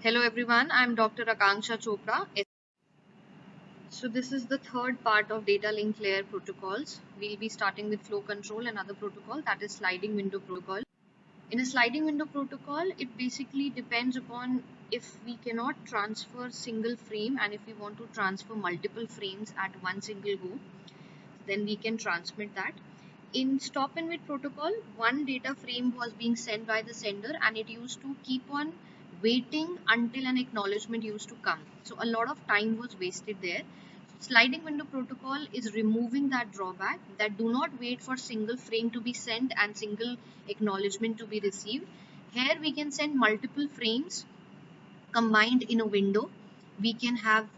Hello everyone, I'm Dr. Akanksha Chopra. So this is the third part of data link layer protocols. We'll be starting with flow control, another protocol, that is sliding window protocol. In a sliding window protocol, it basically depends upon if we cannot transfer single frame and if we want to transfer multiple frames at one single go, then we can transmit that. In stop and wait protocol, one data frame was being sent by the sender and it used to keep on waiting until an acknowledgement used to come. So a lot of time was wasted there. Sliding window protocol is removing that drawback, that do not wait for single frame to be sent and single acknowledgement to be received. Here we can send multiple frames combined in a window. We can have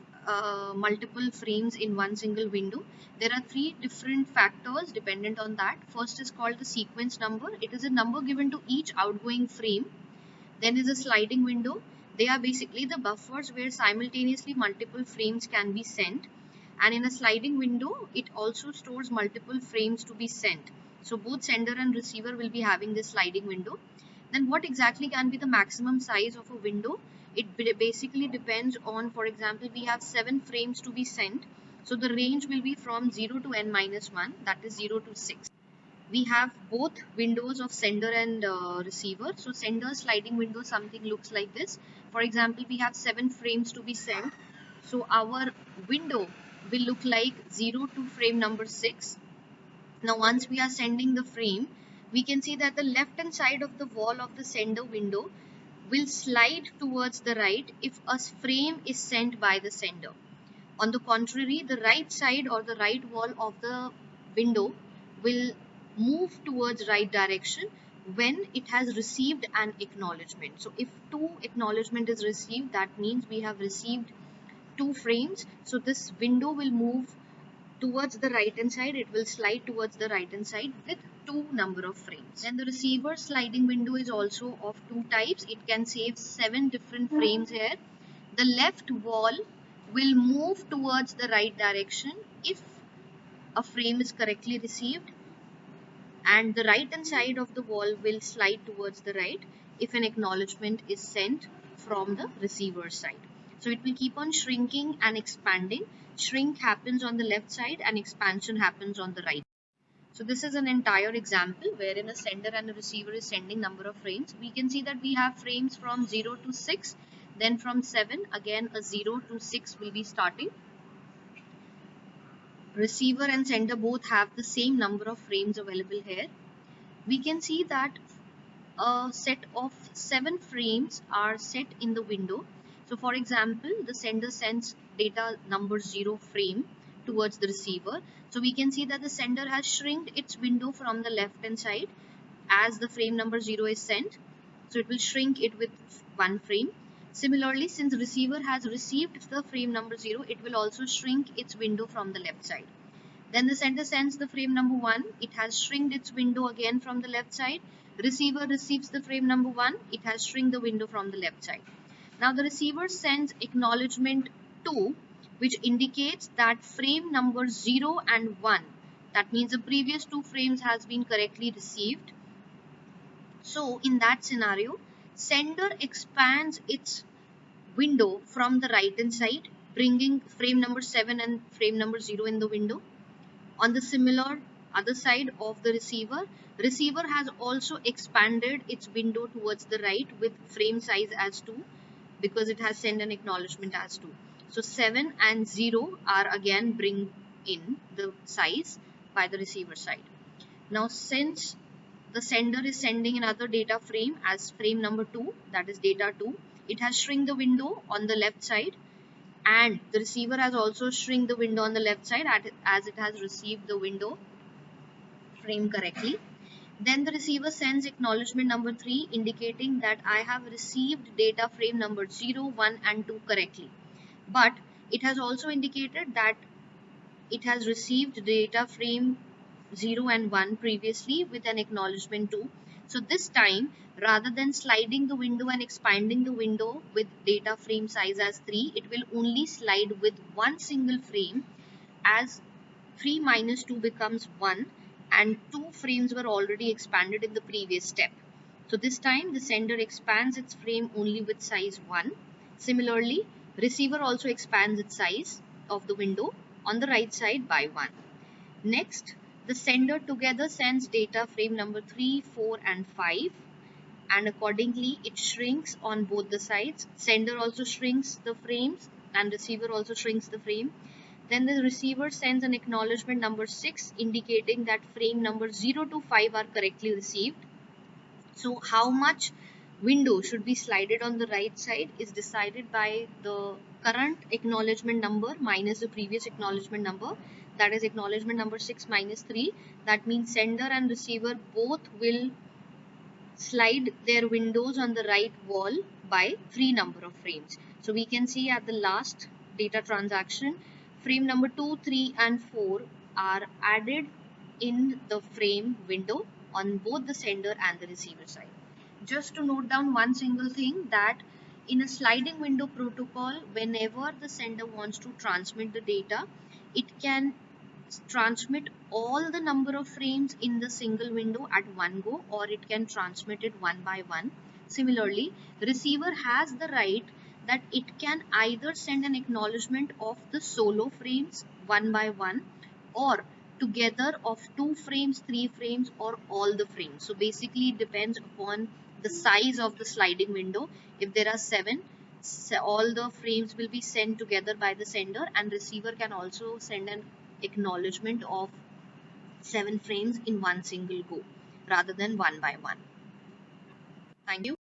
multiple frames in one single window. There are three different factors dependent on that. First is called the sequence number. It is a number given to each outgoing frame. Then is a sliding window. They are basically the buffers where simultaneously multiple frames can be sent. And in a sliding window, it also stores multiple frames to be sent. So both sender and receiver will be having this sliding window. Then what exactly can be the maximum size of a window? It basically depends on, for example, we have 7 frames to be sent. So the range will be from 0 to n minus 1, that is 0 to 6. We have both windows of sender and receiver. So sender sliding window, something looks like this. For example, we have 7 frames to be sent. So our window will look like 0 to frame number 6. Now once we are sending the frame, we can see that the left hand side of the wall of the sender window will slide towards the right if a frame is sent by the sender. On the contrary, the right side or the right wall of the window will move towards right direction when it has received an acknowledgement. So if 2 acknowledgement is received, that means we have received 2 frames. So this window will move towards the right hand side. It will slide towards the right hand side with 2 number of frames. And the receiver sliding window is also of 2 types. It can save 7 different frames here. The left wall will move towards the right direction if a frame is correctly received, and the right hand side of the wall will slide towards the right if an acknowledgement is sent from the receiver side. So it will keep on shrinking and expanding. Shrink happens on the left side and expansion happens on the right. So this is an entire example wherein a sender and a receiver is sending number of frames. We can see that we have frames from 0 to 6, then from 7, again a 0 to 6 will be starting. Receiver and sender both have the same number of frames available here. We can see that a set of 7 frames are set in the window. So for example, the sender sends data number 0 frame towards the receiver. So we can see that the sender has shrinked its window from the left hand side as the frame number 0 is sent. So it will shrink it with 1 frame. Similarly, since receiver has received the frame number 0, it will also shrink its window from the left side. Then the sender sends the frame number 1. It has shrinked its window again from the left side. Receiver receives the frame number 1. It has shrinked the window from the left side. Now the receiver sends acknowledgement 2, which indicates that frame number 0 and 1, that means the previous 2 frames has been correctly received. So in that scenario, sender expands its window from the right hand side, bringing frame number 7 and frame number 0 in the window. On the similar other side of the receiver, receiver has also expanded its window towards the right with frame size as 2 because it has sent an acknowledgement as 2. So 7 and 0 are again bring in the size by the receiver side. Now since the sender is sending another data frame as frame number 2, that is data 2, it has shrink the window on the left side, and the receiver has also shrink the window on the left side as it has received the window frame correctly. Then the receiver sends acknowledgement number 3 indicating that I have received data frame number 0, 1 and 2 correctly. But it has also indicated that it has received data frame 0 and 1 previously with an acknowledgement 2. So this time, rather than sliding the window and expanding the window with data frame size as 3, it will only slide with one single frame, as 3 minus 2 becomes 1 and 2 frames were already expanded in the previous step. So this time the sender expands its frame only with size 1. Similarly, receiver also expands its size of the window on the right side by 1. Next, the sender together sends data frame number 3, 4 and 5, and accordingly it shrinks on both the sides. Sender also shrinks the frames and receiver also shrinks the frame. Then the receiver sends an acknowledgement number 6 indicating that frame number 0 to 5 are correctly received. So how much window should be slided on the right side is decided by the current acknowledgement number minus the previous acknowledgement number, that is acknowledgement number 6 minus 3. That means sender and receiver both will slide their windows on the right wall by 3 number of frames. So we can see at the last data transaction, frame number 2, 3 and 4 are added in the frame window on both the sender and the receiver side. Just to note down one single thing, that in a sliding window protocol, whenever the sender wants to transmit the data, it can transmit all the number of frames in the single window at one go, or it can transmit it one by one. Similarly, receiver has the right that it can either send an acknowledgement of the solo frames one by one, or together of 2 frames, 3 frames or all the frames. So basically it depends upon the size of the sliding window. If there are 7, all the frames will be sent together by the sender, and receiver can also send an acknowledgement of 7 frames in one single go rather than one by one. Thank you.